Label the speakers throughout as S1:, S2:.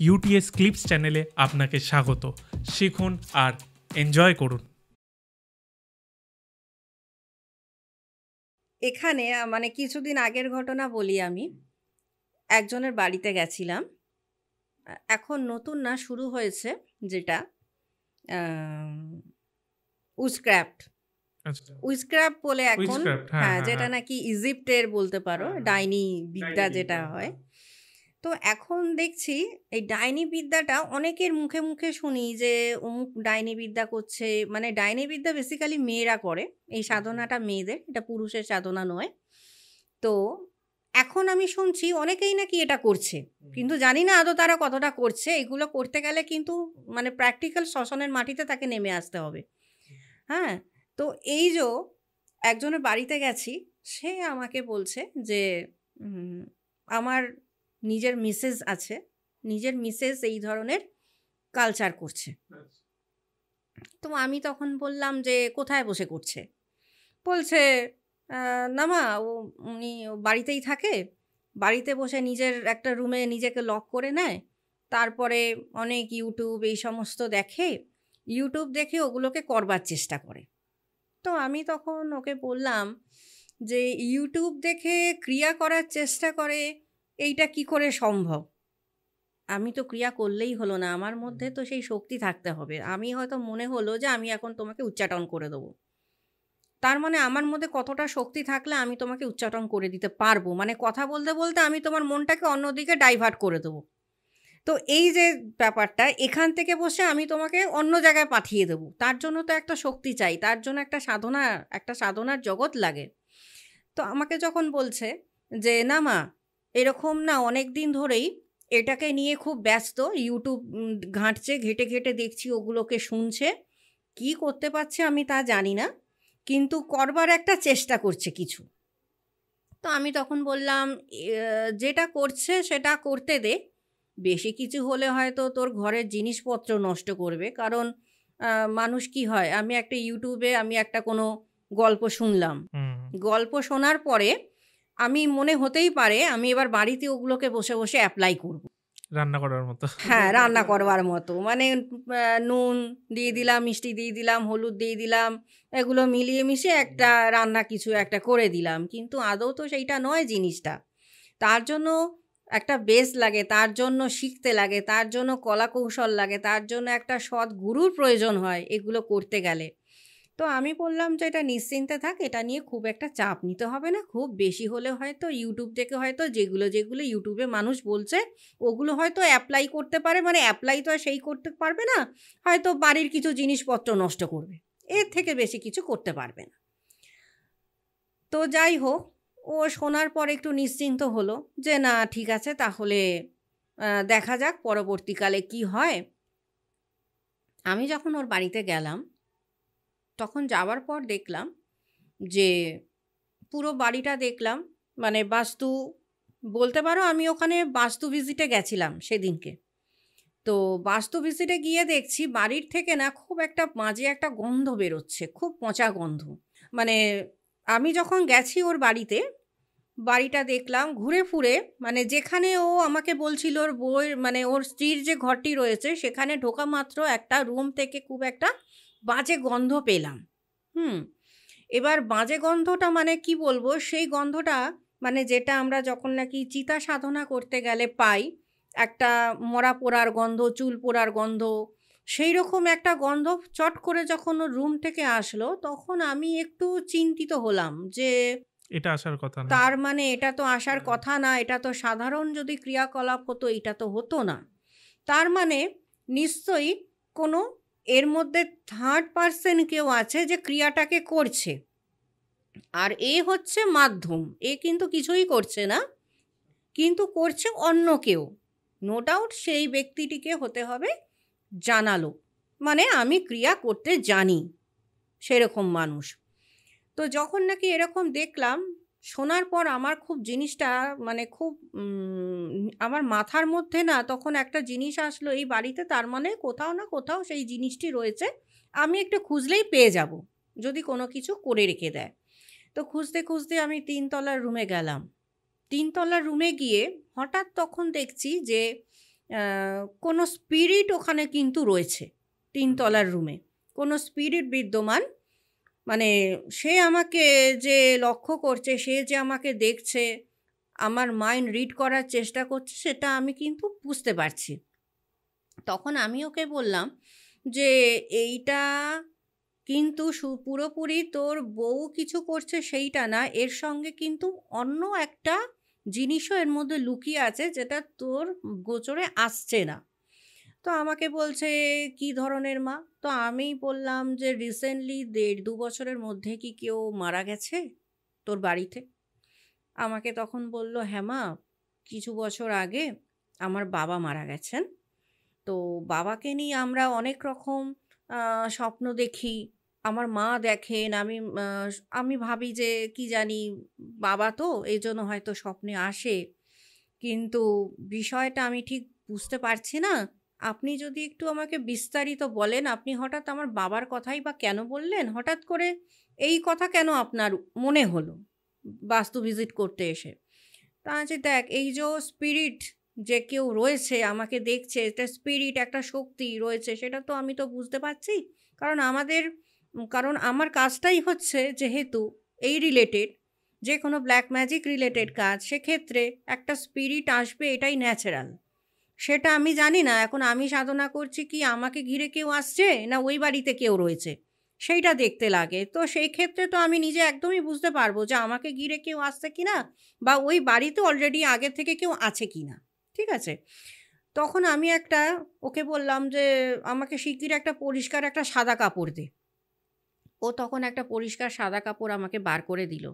S1: UTS clips চ্যানেলে আপনাকে স্বাগত। শিখুন আর এনজয় করুন।
S2: এখানে মানে কিছুদিন আগের ঘটনা বলি আমি। একজনের বাড়িতে গেছিলাম। এখন নতুন না, শুরু হয়েছে যেটা আ উইচক্রাফট।
S1: আচ্ছা,
S2: উইচক্রাফট বলে এখন,
S1: উইচক্রাফট, হ্যাঁ,
S2: হ্যাঁ,
S1: হ্যাঁ,
S2: যেটা
S1: হ্যাঁ।
S2: নাকি ইজিপ্টের বলতে পারো,
S1: হ্যাঁ, হ্যাঁ।
S2: ডাইনি বিদ্যা
S1: ডাইনি
S2: যেটা
S1: বিদ্যা,
S2: হয়।
S1: হ্যাঁ।
S2: তো এখন দেখছি এই ডাইনি বিদ্যাটা অনেকের মুখে, মুখে শুনি যে অমুক ডাইনি বিদ্যা করছে। মানে ডাইনি বিদ্যা বেসিক্যালি মেয়েরা করে। এই সাধনাটা মেয়েদের, এটা পুরুষের সাধনা নয়। তো এখন আমি শুনছি অনেকেই নাকি এটা করছে। কিন্তু জানি না আদৌ তারা কতটা করছে। এগুলো করতে গেলে কিন্তু মানে প্র্যাকটিক্যাল শ্মশানের মাটিতে তাকে নেমে আসতে হবে। হ্যাঁ? তো এই একজনের বাড়িতে গেছি, সে আমাকে বলছে যে উম আমার নিজের মিসেস আছে। নিজের মিসেস এই ধরনের কালচার করছে। তো আমি তখন বললাম যে, "কোথায় বসে করছে?" বলছে, "আ না মা, উনি বাড়িতেই থাকে। বাড়িতে বসে নিজের একটা রুমে নিজেকে লক করে নেয়। তারপরে অনেক YouTube এই সমস্ত দেখে। YouTube দেখে ওগুলোকে করবার চেষ্টা করে।" তো আমি তখন ওকে বললাম যে, "YouTube দেখে ক্রিয়া করার চেষ্টা করে, এইটা কি করে সম্ভব? আমি তো ক্রিয়া করলেই হলো না। আমার মধ্যে তো সেই শক্তি থাকতে হবে। আমি হয়তো মনে হলো যে আমি এখন তোমাকে উচ্চাটন করে দেবো। তার মানে আমার মধ্যে কতটা শক্তি থাকলে আমি তোমাকে উচ্চাটন করে দিতে পারবো। মানে কথা বলতে, বলতে আমি তোমার মনটাকে অন্যদিকে ডাইভার্ট করে দেবো। তো এই যে ব্যাপারটা, এখান থেকে বসে আমি তোমাকে অন্য জায়গায় পাঠিয়ে দেবো। তার জন্য তো একটা শক্তি চাই। তার জন্য একটা সাধনার জগৎ লাগে।" তো আমাকে যখন বলছে যে, "না মা, এরকম না, অনেকদিন ধরেই এটাকে নিয়ে খুব ব্যস্ত। YouTube ঘাঁটছে, ঘেঁটে, ঘেঁটে দেখছি ওগুলোকে শুনছে। কি করতে পারছে আমি তা জানি না। কিন্তু করবার একটা চেষ্টা করছে কিছু।" তো আমি তখন বললাম, যেটা করছে সেটা করতে দে। বেশি কিছু হলে হয়তো তোর ঘরের জিনিসপত্র নষ্ট করবে। কারণ আ মানুষ কি হয়, আমি একটা YouTube এ আমি একটা কোনো গল্প শুনলাম।
S1: হুম।
S2: গল্প শোনার পরে আমি মনে হতেই পারে আমি এবার বাড়িতে ওগুলোকে বসে, বসে এপ্লাই করব।
S1: রান্না করার মতো।
S2: হ্যাঁ, রান্না করবার মতো। মানে নুন দিয়ে দিলাম, মিষ্টি দিয়ে দিলাম, হলুদ দিয়ে দিলাম। এগুলো মিলিয়ে মিশিয়ে একটা রান্না কিছু একটা করে দিলাম। কিন্তু আদৌ তো সেইটা নয় জিনিসটা। তার জন্য একটা বেস লাগে, তার জন্য শিখতে লাগে, তার জন্য কলাকৌশল লাগে, তার জন্য একটা সৎ গুরুর প্রয়োজন হয় এগুলো করতে গেলে। তো আমি বললাম যে, "এটা নিশ্চিন্তে থাক, এটা নিয়ে খুব একটা চাপ নিতে হবে না। খুব বেশি হলে হয়তো YouTube থেকে হয়তো যেগুলো YouTube এ মানুষ বলছে, ওগুলো হয়তো এপ্লাই করতে পারে। মানে এপ্লাই তো আর সেই করতে পারবে না। হয়তো বাড়ির কিছু জিনিসপত্র নষ্ট করবে। এর থেকে বেশি কিছু করতে পারবে না।" তো যাই হোক, ও শোনার পর একটু নিশ্চিন্ত হলো যে, "না, ঠিক আছে, তাহলে দেখা যাক পরবর্তীকালে কি হয়।" আমি যখন ওর বাড়িতে গেলাম, তখন যাওয়ার পর দেখলাম যে পুরো বাড়িটা দেখলাম, মানে বাস্তু বলতে পারো, আমি ওখানে বাস্তু ভিজিটে গেছিলাম সেদিনকে। তো বাস্তু ভিজিটে গিয়ে দেখছি বাড়ির থেকে না খুব একটা বাজে একটা গন্ধ বেরোচ্ছে, খুব পচা গন্ধ। মানে আমি যখন গেছি ওর বাড়িতে, বাড়িটা দেখলাম ঘুরে ফুরে, মানে যেখানে ও আমাকে বলছিল ওর বউয়ের মানে ওর স্ত্রীর যে ঘরটি রয়েছে সেখানে ঢোকা মাত্র একটা রুম থেকে খুব একটা বাজে গন্ধ পেলাম। হুম? এবার বাজে গন্ধটা মানে কি বলবো? সেই গন্ধটা মানে যেটা আমরা যখন নাকি চিতা সাধনা করতে গেলে পাই, একটা মরা পোড়ার গন্ধ, চুল পোড়ার গন্ধ, সেইরকম একটা গন্ধ চট করে যখন ওর রুম থেকে আসলো, তখন আমি একটু চিন্তিত হলাম যে,
S1: এটা আসার কথা না।
S2: তার মানে এটা তো আসার কথা না, এটা তো সাধারণ যদি ক্রিয়াকলাপ হতো, এটা তো হতো না। তার মানে নিশ্চয়ই কোনো এর মধ্যে থার্ড পারসন কেউ আছে যে ক্রিয়াটাকে করছে। আর এ হচ্ছে মাধ্যম। এ কিন্তু কিছুই করছে না। কিন্তু করছে অন্য কেউ। নো ডাউট সেই ব্যক্তিটিকে হতে হবে জানালো। মানে আমি ক্রিয়া করতে জানি, সেরকম মানুষ। তো যখন নাকি এরকম দেখলাম, শোনার পর আমার খুব জিনিসটা মানে খুব আমার মাথার মধ্যে না তখন একটা জিনিস আসলো, এই বাড়িতে তার মানে কোথাও না কোথাও সেই জিনিসটি রয়েছে। আমি একটু খুঁজলেই পেয়ে যাব, যদি কোনো কিছু করে রেখে দেয়। তো খুঁজতে, খুঁজতে আমি ৩ তলার রুমে গেলাম। ৩ তলার রুমে গিয়ে হঠাৎ তখন দেখছি যে কোনো স্পিরিট ওখানে কিন্তু রয়েছে, ৩ তলার রুমে। কোনো স্পিরিট বিদ্যমান। মানে সে আমাকে যে লক্ষ্য করছে, সে যে আমাকে দেখছে, আমার মাইন্ড রিড করার চেষ্টা করছে, সেটা আমি কিন্তু বুঝতে পারছি। তখন আমি ওকে বললাম যে, "এইটা কিন্তু পুরোপুরি তোর বউ কিছু করছে সেইটা না, এর সঙ্গে কিন্তু অন্য একটা জিনিসও এর মধ্যে লুকিয়ে আছে, যেটা তোর গোচরে আসছে না।" তো আমাকে বলছে, "কী ধরনের মা?" তো আমি বললাম যে, "রিসেন্টলি ১.৫-২ বছরের মধ্যে কি কেউ মারা গেছে তোর বাড়িতে?" আমাকে তখন বলল, "হ্যাঁ মা, কিছু বছর আগে আমার বাবা মারা গেছেন। তো বাবাকে নিয়ে আমরা অনেক রকম আ স্বপ্ন দেখি। আমার মা দেখেন, আমি ভাবি যে কি জানি, বাবা তো এইজন্য হয়তো স্বপ্নে আসে। কিন্তু বিষয়টা আমি ঠিক বুঝতে পারছি না। আপনি যদি একটু আমাকে বিস্তারিত বলেন, আপনি হঠাৎ আমার বাবার কথাই বা কেন বললেন? হঠাৎ করে এই কথা কেন আপনার মনে হলো বাস্তু ভিজিট করতে এসে?" তা আছে, দেখ এই যে স্পিরিট যে কেউ রয়েছে আমাকে দেখছে, এটা স্পিরিট একটা শক্তি রয়েছে, সেটা তো আমি তো বুঝতে পারছি। কারণ আমার কাজটাই হচ্ছে যেহেতু এই রিলেটেড, যে কোনো ব্ল্যাক ম্যাজিক রিলেটেড কাজ, সেক্ষেত্রে একটা স্পিরিট আসবে এটাই ন্যাচারাল। সেটা আমি জানি না এখন আমি সাধনা করছি কি আমাকে ঘিরে কেউ আসছে না ওই বাড়িতে কেউ রয়েছে, সেইটা দেখতে লাগে। তো সেই ক্ষেত্রে তো আমি নিজে একদমই বুঝতে পারবো যে আমাকে ঘিরে কেউ আসছে কিনা, বা ওই বাড়িতে অলরেডি আগে থেকে কেউ আছে কিনা। ঠিক আছে? তখন আমি ওকে বললাম যে, "আমাকে শিগগির একটা পরিষ্কার একটা সাদা কাপড় দে।" ও তখন একটা পরিষ্কার সাদা কাপড় আমাকে বার করে দিল।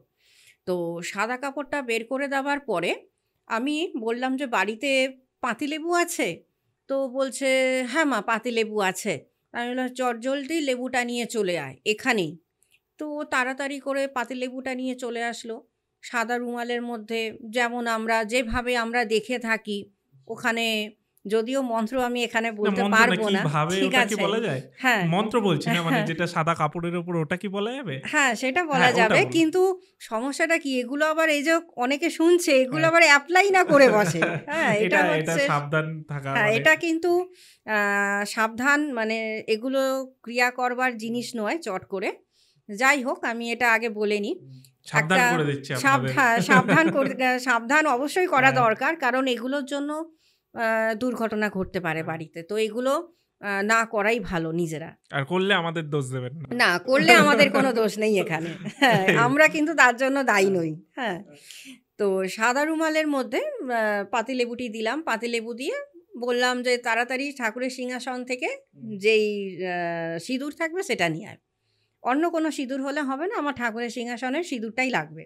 S2: তো সাদা কাপড়টা বের করে দেওয়ার পরে আমি বললাম যে, "বাড়িতে পাতিলেবু আছে?" তো বলছে, "হ্যাঁ মা, পাতিলেবু আছে।" আমি বললাম, "চটজলদি লেবুটা নিয়ে চলে আয় এখানেই।" তো ও তাড়াতাড়ি করে পাতিলেবুটা নিয়ে চলে আসলো। সাদা রুমালের মধ্যে, যেমন আমরা যেভাবে আমরা দেখে থাকি, ওখানে যদিও মন্ত্র আমি এখানে
S1: না
S2: বলতে
S1: মন্ত্র না,
S2: পারবো না।
S1: কিভাবে
S2: ঠিক
S1: ওটা কি
S2: আছে।
S1: বলা যায়?
S2: হ্যাঁ,
S1: মন্ত্র বলছি না, মানে
S2: হ্যাঁ।
S1: যেটা সাদা কাপড়ের উপর ওটা কি বলা যাবে?
S2: হ্যাঁ, সেটা বলা
S1: হ্যাঁ, ওটা
S2: যাবে।
S1: বলুন।
S2: কিন্তু সমস্যাটা কি, এগুলো আবার এই যে অনেকে শুনছে, এগুলো
S1: হ্যাঁ।
S2: আবার এপ্লাই না করে বসে। হ্যাঁ, এটা
S1: এটা
S2: হচ্ছে
S1: সাবধান থাকা
S2: হ্যাঁ,
S1: মানে
S2: এটা কিন্তু আ সাবধান, মানে এগুলো ক্রিয়া করবার জিনিস নয় চট করে। যাই হোক, আমি এটা আগে বলে নিই।
S1: সাবধান
S2: একটা
S1: করে দিচ্ছি আপনাদের।
S2: সাবধান অবশ্যই করা
S1: হ্যাঁ,
S2: দরকার। কারণ এগুলোর জন্য আ দুর্ঘটনা ঘটতে পারে
S1: হ্যাঁ।
S2: বাড়িতে। তো এগুলো না করাই ভালো নিজেরা।
S1: আর করলে আমাদের দোষ দেবেন না।
S2: না, করলে আমাদের কোনো দোষ নেই এখানে। হ্যাঁ, আমরা কিন্তু তার জন্য দায়ী নই। হ্যাঁ? তো সাদা রুমালের মধ্যে আ পাতিলেবুটি দিলাম। পাতিলেবু দিয়ে বললাম যে, "তাড়াতাড়ি ঠাকুরের সিংহাসন থেকে যেই আ সিঁদুর থাকবে সেটা নিয়ে আয়। অন্য কোনো সিঁদুর হলে হবে না, আমার ঠাকুরের সিংহাসনের সিঁদুরটাই লাগবে।"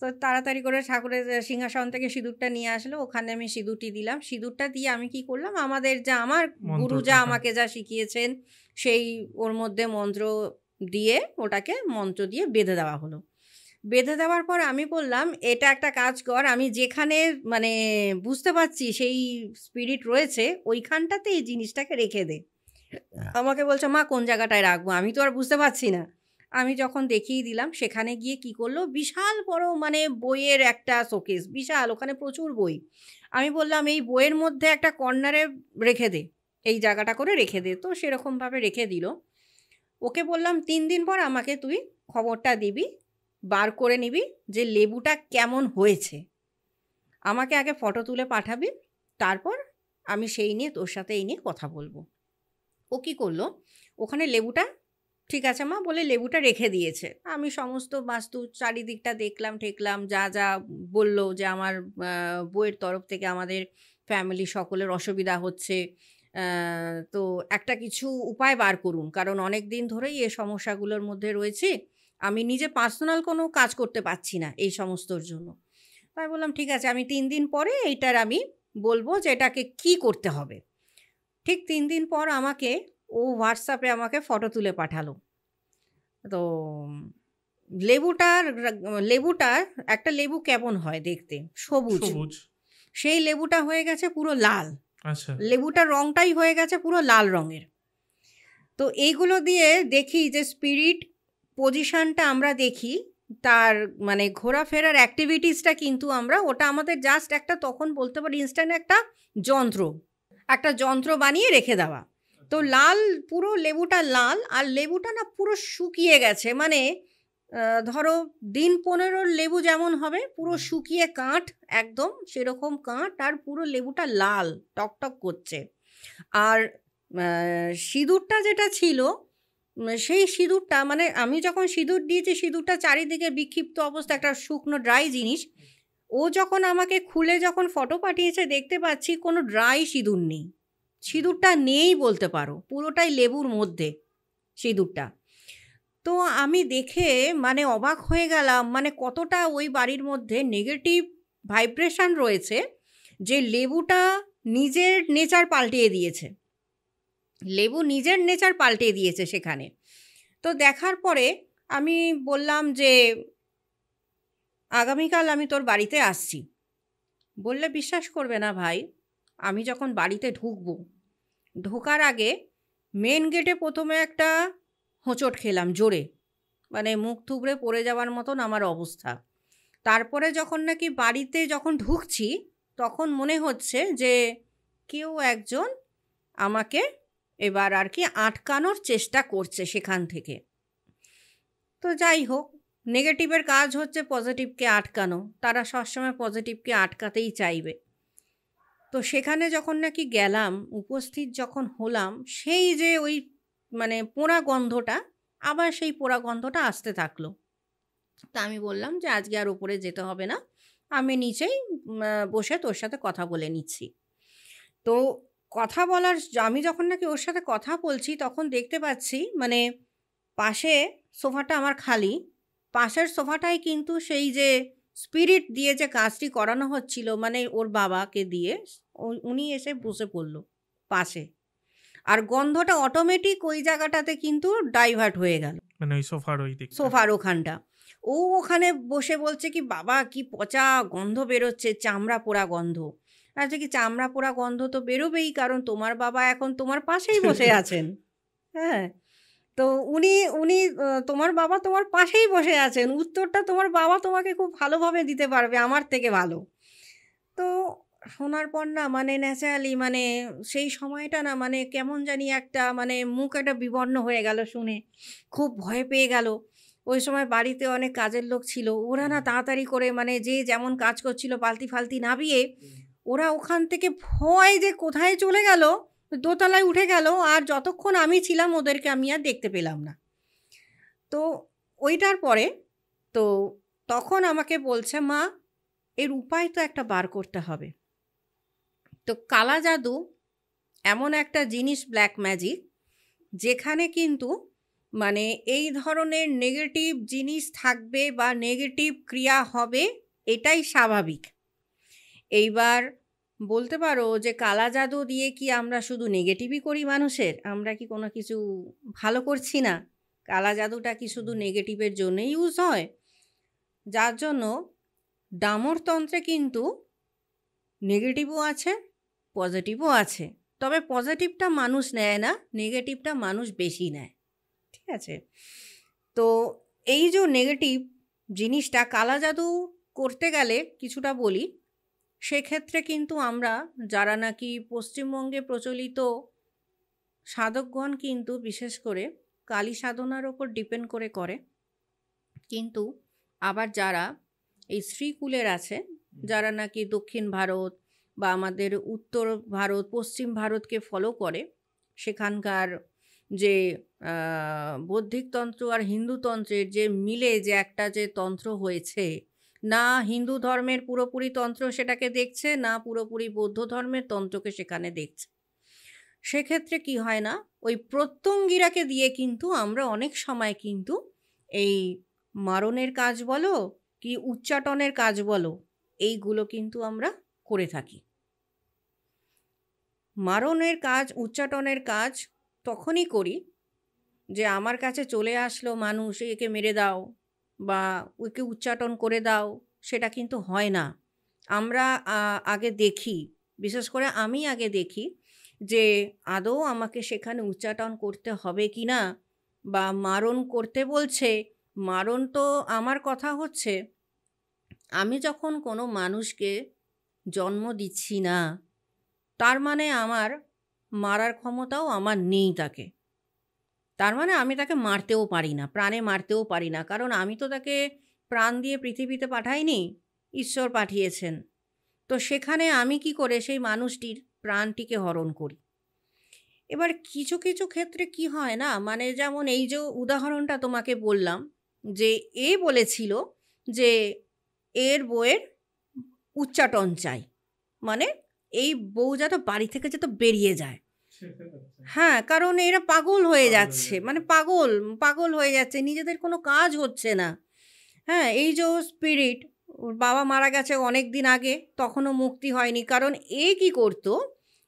S2: তো তাড়াতাড়ি করে ঠাকুরের সিংহাসন থেকে সিঁদুরটা নিয়ে আসলো। ওখানে আমি সিঁদুরটি দিলাম। সিঁদুরটা দিয়ে আমি কি করলাম, আমার গুরু
S1: মন্ত্রটা,
S2: যা
S1: হ্যাঁ।
S2: আমাকে যা শিখিয়েছেন, সেই ওর মধ্যে মন্ত্র দিয়ে, ওটাকে মন্ত্র দিয়ে বেঁধে দেওয়া হলো। বেঁধে দেওয়ার পর আমি বললাম, "এটা একটা কাজ কর, আমি যেখানে মানে বুঝতে পারছি সেই স্পিরিট রয়েছে, ওইখানটাতে এই জিনিসটাকে রেখে দে।" আমাকে বলছে, "মা কোন জায়গাটায় রাখবো? আমি তো আর বুঝতে পারছি না।" আমি যখন দেখিয়ে দিলাম, সেখানে গিয়ে কি করলো, বিশাল বড় মানে বইয়ের একটা শোকেস, বিশাল, ওখানে প্রচুর বই। আমি বললাম, "এই বইয়ের মধ্যে একটা কর্নারে রেখে দে, এই জায়গাটা করে রেখে দে।" তো সেরকমভাবে রেখে দিল। ওকে বললাম, "৩ দিন পর আমাকে তুই খবরটা দিবি, বার করে নিবি যে লেবুটা কেমন হয়েছে। আমাকে আগে ফটো তুলে পাঠাবি, তারপর আমি সেই নিয়ে তোর সাথে এই নিয়ে কথা বলব।" ও কি করলো, ওখানে লেবুটা, "ঠিক আছে মা" বলে লেবুটা রেখে দিয়েছে। আমি সমস্ত বাস্তু চারিদিকটা দেখলাম ঠেকলাম, যা যা বলল যে আমার বউয়ের তরফ থেকে আমাদের ফ্যামিলির সকলের অসুবিধা হচ্ছে। আ তো একটা কিছু উপায় বার করুন। কারণ অনেক দিন ধরেই এই সমস্যাগুলোর মধ্যে রয়েছি। আমি নিজে পার্সোনাল কোনো কাজ করতে পারছি না এই সমস্তর জন্য। তো আমি বললাম, "ঠিক আছে, আমি ৩ দিন পরে এইটার আমি বলব যে এটাকে কি করতে হবে।" ঠিক ৩ দিন পর ও WhatsApp এ আমাকে ফটো তুলে পাঠালো। তো লেবুটার লেবুটা, একটা লেবু কেমন হয় দেখতে? সবুজ।
S1: সবুজ।
S2: সেই লেবুটা হয়ে গেছে পুরো লাল।
S1: আচ্ছা।
S2: লেবুটার রংটাই হয়ে গেছে পুরো লাল রঙের। তো এইগুলো দিয়ে দেখি যে স্পিরিট পজিশনটা আমরা দেখি, তার মানে ঘোরাফেরার অ্যাক্টিভিটিসটা কিন্তু ওটা আমাদের জাস্ট একটা, তখন বলতে পারি ইনস্ট্যান্ট একটা যন্ত্র। একটা যন্ত্র বানিয়ে রেখে দেওয়া। তো লাল, পুরো লেবুটা লাল, আর লেবুটা না পুরো শুকিয়ে গেছে। মানে ধরো দিন ১৫ লেবু যেমন হবে, পুরো শুকিয়ে কাঠ, একদম সেরকম কাঠ, আর পুরো লেবুটা লাল টকটক করছে। আর সিঁদুরটা যেটা ছিল, সেই সিঁদুরটা, মানে আমি যখন সিঁদুর দিয়েছি, সিঁদুরটা চারিদিকে বিক্ষিপ্ত অবস্থা, একটা শুকনো ড্রাই জিনিস। ও যখন আমাকে খুলে যখন ফটো পাঠিয়েছে, দেখতে পাচ্ছি কোনো ড্রাই সিঁদুর নেই। সিঁদুরটা নেই বলতে পারো, পুরোটাই লেবুর মধ্যে সিঁদুরটা। তো আমি দেখে মানে অবাক হয়ে গেলাম, মানে কতটা ওই বাড়ির মধ্যে নেগেটিভ ভাইব্রেশন রয়েছে, যে লেবুটা নিজের নেচার পাল্টিয়ে দিয়েছে। লেবু নিজের নেচার পাল্টিয়ে দিয়েছে সেখানে। তো দেখার পরে আমি বললাম যে, আগামীকাল আমি তোর বাড়িতে আসছি। বললে বিশ্বাস করবে না ভাই, আমি যখন বাড়িতে ঢুকবো, ঢোকার আগে মেন গেটে প্রথমে একটা হোঁচট খেলাম জোরে, মানে মুখ থুবড়ে পড়ে যাওয়ার মতন আমার অবস্থা। তারপরে যখন নাকি বাড়িতে যখন ঢুকছি, তখন মনে হচ্ছে যে কেউ একজন আমাকে এবার আর কি আটকানোর চেষ্টা করছে সেখান থেকে। তো যাই হোক, নেগেটিভের কাজ হচ্ছে পজিটিভকে আটকানো, তারা সবসময় পজিটিভকে আটকাতেই চাইবে। তো সেখানে যখন নাকি গেলাম, উপস্থিত যখন হলাম, সেই যে ওই মানে পোড়া গন্ধটা, আবার সেই পোড়া গন্ধটা আসতে থাকলো। তা আমি বললাম যে আজকে আর উপরে যেতে হবে না, আমি নিচেই বসে তোর সাথে কথা বলে নিচ্ছি। তো কথা বলার, আমি যখন নাকি ওর সাথে কথা বলছি, তখন দেখতে পাচ্ছি মানে পাশে সোফাটা আমার খালি। পাশের সোফাটায় কিন্তু সেই যে স্পিরিট দিয়ে যে কাজটি করানো হচ্ছিল, মানে ওর বাবাকে দিয়ে, উনি এসে বসে পড়ল পাশে। আর গন্ধটা অটোমেটিক ওই জায়গাটাতে কিন্তু ডাইভার্ট হয়ে গেল,
S1: মানে ওই সোফার ওই দিকটা।
S2: সোফার ওখানটা। ও ওখানে বসে বলছে কি, বাবা কি পচা গন্ধ বেরোচ্ছে, চামড়া পোড়া গন্ধ। আচ্ছা, কি চামড়া পোড়া গন্ধ তো বেরোবেই, কারণ তোমার বাবা এখন তোমার পাশেই বসে আছেন। হ্যাঁ, তো উনি উনি তোমার বাবা তোমার পাশেই বসে আছেন, উত্তরটা তোমার বাবা তোমাকে খুব ভালোভাবে দিতে পারবে, আমার থেকে ভালো। তো শোনার পর না, মানে ন্যাচারালি, মানে সেই সময়টা না, মানে কেমন জানি একটা, মানে মুখ একটা বিবর্ণ হয়ে গেল শুনে, খুব ভয় পেয়ে গেল। ওই সময় বাড়িতে অনেক কাজের লোক ছিল, ওরা না তাড়াতাড়ি করে, মানে যে যেমন কাজ করছিল বালতি ফালতি নামিয়ে, ওরা ওখান থেকে ভয় যে কোথায় চলে গেল, দোতলায় উঠে গেল। আর যতক্ষণ আমি ছিলাম, ওদেরকে আমি আর দেখতে পেলাম না। তো ওইটার পরে তো তখন আমাকে বলছে, মা এর উপায় তো একটা বার করতে হবে। তো কালা জাদু এমন একটা জিনিস, ব্ল্যাক ম্যাজিক, যেখানে কিন্তু মানে এই ধরনের নেগেটিভ জিনিস থাকবে বা নেগেটিভ ক্রিয়া হবে, এটাই স্বাভাবিক। এইবার বলতে পারো যে কালা জাদু দিয়ে কি আমরা শুধু নেগেটিভই করি মানুষের? আমরা কি কোনো কিছু ভালো করছি না? কালা জাদুটা কি শুধু নেগেটিভের জন্যই ইউজ হয়? যার জন্য ডামরতন্ত্রে কিন্তু নেগেটিভও আছে, পজিটিভও আছে। তবে পজিটিভটা মানুষ নেয় না, নেগেটিভটা মানুষ বেশি নেয়। ঠিক আছে? তো এই যে নেগেটিভ জিনিসটা, কালা জাদু করতে গেলে কিছুটা বলি, সেক্ষেত্রে কিন্তু আমরা যারা নাকি পশ্চিমবঙ্গে প্রচলিত সাধকগণ কিন্তু বিশেষ করে কালী সাধনার ওপর ডিপেন্ড করে। কিন্তু আবার যারা এই শ্রীকুলের আছে, যারা নাকি দক্ষিণ ভারত বা আমাদের উত্তর ভারত, পশ্চিম ভারতকে ফলো করে, সেখানকার যে বৌদ্ধিক তন্ত্র আর হিন্দু তন্ত্রের যে মিলে যে একটা যে তন্ত্র হয়েছে, না হিন্দু ধর্মের পুরোপুরি তন্ত্র সেটাকে দেখছে, না পুরোপুরি বৌদ্ধ ধর্মের তন্ত্রকে সেখানে দেখছে। সেক্ষেত্রে কি হয় না, ওই প্রত্যঙ্গিরাকে দিয়ে কিন্তু আমরা অনেক সময় কিন্তু এই মারণের কাজ বলো কি উচ্চাটনের কাজ বলো, এইগুলো কিন্তু আমরা করে থাকি। মারণের কাজ, উচ্চাটনের কাজ তখনই করি যে আমার কাছে চলে আসলো মানুষ, একে মেরে দাও বা ওকে উচ্চাটন করে দাও, সেটা কিন্তু হয় না। আমরা আগে দেখি, বিশেষ করে আমি আগে দেখি যে আদৌ আমাকে সেখানে উচ্চাটন করতে হবে কি না, বা মারণ করতে বলছে। মারণ তো আমার কথা হচ্ছে, আমি যখন কোনো মানুষকে জন্ম দিচ্ছি না, তার মানে আমার মারার ক্ষমতাও আমার নেই তাকে। তার মানে আমি তাকে মারতেও পারি না, প্রাণে মারতেও পারি না। কারণ আমি তো তাকে প্রাণ দিয়ে পৃথিবীতে পাঠাইনি, ঈশ্বর পাঠিয়েছেন। তো সেখানে আমি কি করে সেই মানুষটির প্রাণটিকে হরণ করি? এবার কিছু, কিছু ক্ষেত্রে কি হয় না, মানে যেমন এই যে উদাহরণটা তোমাকে বললাম যে বলেছিল যে এর বউয়ের উচ্চাটন চাই। মানে এই বউ যাতে বাড়ি থেকে যাতে বেরিয়ে যায়। হ্যাঁ, কারণ এরা পাগল হয়ে যাচ্ছে। মানে পাগল হয়ে যাচ্ছে। নিজেদের কোনো কাজ হচ্ছে না। হ্যাঁ, এই যে স্পিরিট, ওর বাবা মারা গেছে অনেকদিন আগে, তখনও মুক্তি হয়নি। কারণ কি করতো,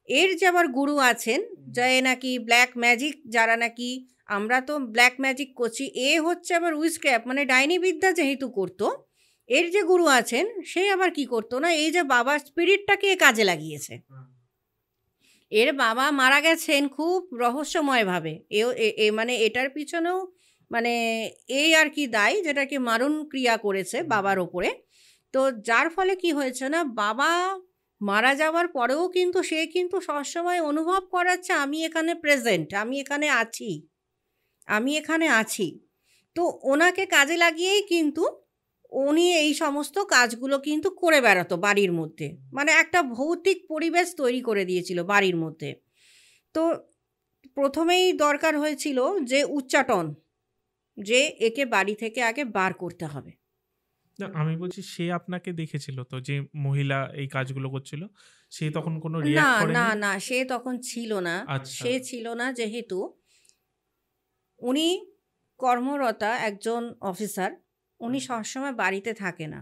S2: এর যে আবার গুরু আছেন, যে নাকি ব্ল্যাক ম্যাজিক, যারা নাকি, আমরা তো ব্ল্যাক ম্যাজিক করছি, হচ্ছে আবার উইচক্রাফট মানে ডাইনি বিদ্যা যেহেতু করতো, এর যে গুরু আছেন সে আবার কি করতো না, এই যে বাবার স্পিরিটটাকে কাজে লাগিয়েছে। এর বাবা মারা গেছেন খুব রহস্যময়ভাবে। মানে এটার পিছনেও মানে আর কি দায়, যেটা কি মারণ ক্রিয়া করেছে বাবার ওপরে। তো যার ফলে কি হয়েছে না, বাবা মারা যাওয়ার পরেও কিন্তু সে কিন্তু সবসময় অনুভব করাচ্ছে আমি এখানে প্রেজেন্ট, আমি এখানে আছি। তো ওনাকে কাজে লাগিয়েই কিন্তু উনি এই সমস্ত কাজগুলো কিন্তু করে বেড়াতো বাড়ির মধ্যে। মানে একটা ভৌতিক পরিবেশ তৈরি করে দিয়েছিল বাড়ির মধ্যে। তো প্রথমেই দরকার হয়েছিল যে উচ্চাটন, যে একে বাড়ি থেকে আগে বার করতে হবে।
S1: না, আমি বলছি সে আপনাকে দেখেছিল তো, যে মহিলা এই কাজগুলো করছিল, সে তখন কোনো
S2: না,
S1: রিঅ্যাক্ট
S2: না,
S1: করেনি?
S2: না, সে তখন ছিল না।
S1: আচ্ছা।
S2: সে ছিল না যেহেতু উনি কর্মরতা একজন অফিসার। উনি সবসময় বাড়িতে থাকে না।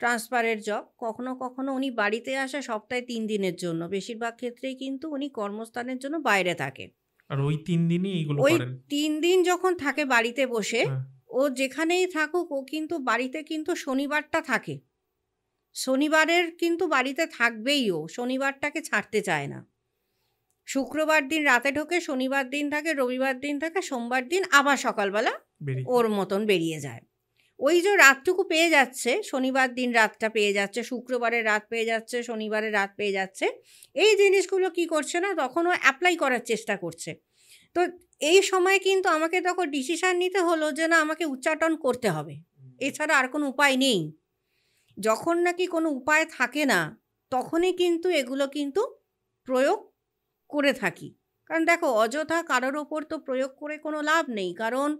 S2: ট্রান্সফারের জব। কখনো, কখনো উনি বাড়িতে আসে সপ্তাহে ৩ দিনের জন্য। বেশিরভাগ ক্ষেত্রেই কিন্তু উনি কর্মস্থানের জন্য বাইরে থাকে।
S1: আর ওই ৩ দিনই এইগুলো
S2: ওই
S1: করেন?
S2: ৩ দিন যখন থাকে বাড়িতে বসে,
S1: হ্যাঁ।
S2: ও যেখানেই থাকুক ও কিন্তু বাড়িতে কিন্তু শনিবারটা থাকে। শনিবারের কিন্তু বাড়িতে থাকবেই ও। শনিবারটাকে ছাড়তে চায় না। শুক্রবার দিন রাতে ঢোকে, শনিবার দিন থাকে, রবিবার দিন থাকে, সোমবার দিন আবার সকালবেলা
S1: বেরিয়ে
S2: ওর মতন বেরিয়ে যায়। ওই যে রাতটুকু পেয়ে যাচ্ছে, শনিবার দিন রাতটা পেয়ে যাচ্ছে, শুক্রবারের রাত পেয়ে যাচ্ছে, শনিবারের রাত পেয়ে যাচ্ছে, এই জিনিসগুলো কি করছে না, তখন ও অ্যাপ্লাই করার চেষ্টা করছে। তো এই সময় কিন্তু আমাকে তখন ডিসিশান নিতে হলো যে না, আমাকে উচ্চাটন করতে হবে, এছাড়া আর কোনো উপায় নেই। যখন নাকি কোনো উপায় থাকে না, তখনই কিন্তু এগুলো কিন্তু প্রয়োগ করে থাকি। কারণ দেখো, অযথা কারোর ওপর তো প্রয়োগ করে কোনো লাভ নেই। কারণ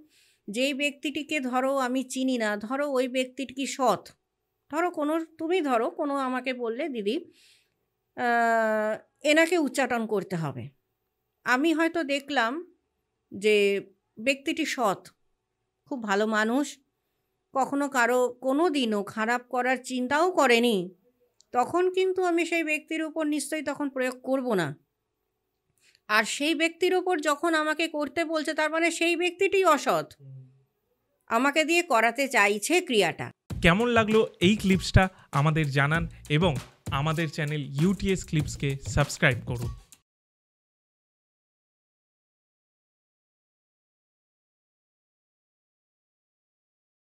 S2: যেই ব্যক্তিটিকে ধরো আমি চিনি না, ধরো ওই ব্যক্তিটি কি সৎ, ধরো তুমি ধরো কোনো আমাকে বললে দিদি এনাকে উচ্চাটন করতে হবে। আমি হয়তো দেখলাম যে ব্যক্তিটি সৎ, খুব ভালো মানুষ, কখনো কারো কোনো দিনও খারাপ করার চিন্তাও করেনি, তখন কিন্তু আমি সেই ব্যক্তির উপর নিশ্চয়ই তখন প্রয়োগ করব না। আর সেই ব্যক্তির ওপর যখন আমাকে করতে বলছে, তার মানে সেই ব্যক্তিটি অসৎ, আমাকে দিয়ে করাতে চাইছে ক্রিয়াটা।
S1: কেমন লাগলো এই ক্লিপসটা আমাদের জানান এবং আমাদের চ্যানেল ইউটিএস ক্লিপসকে সাবস্ক্রাইব করুন।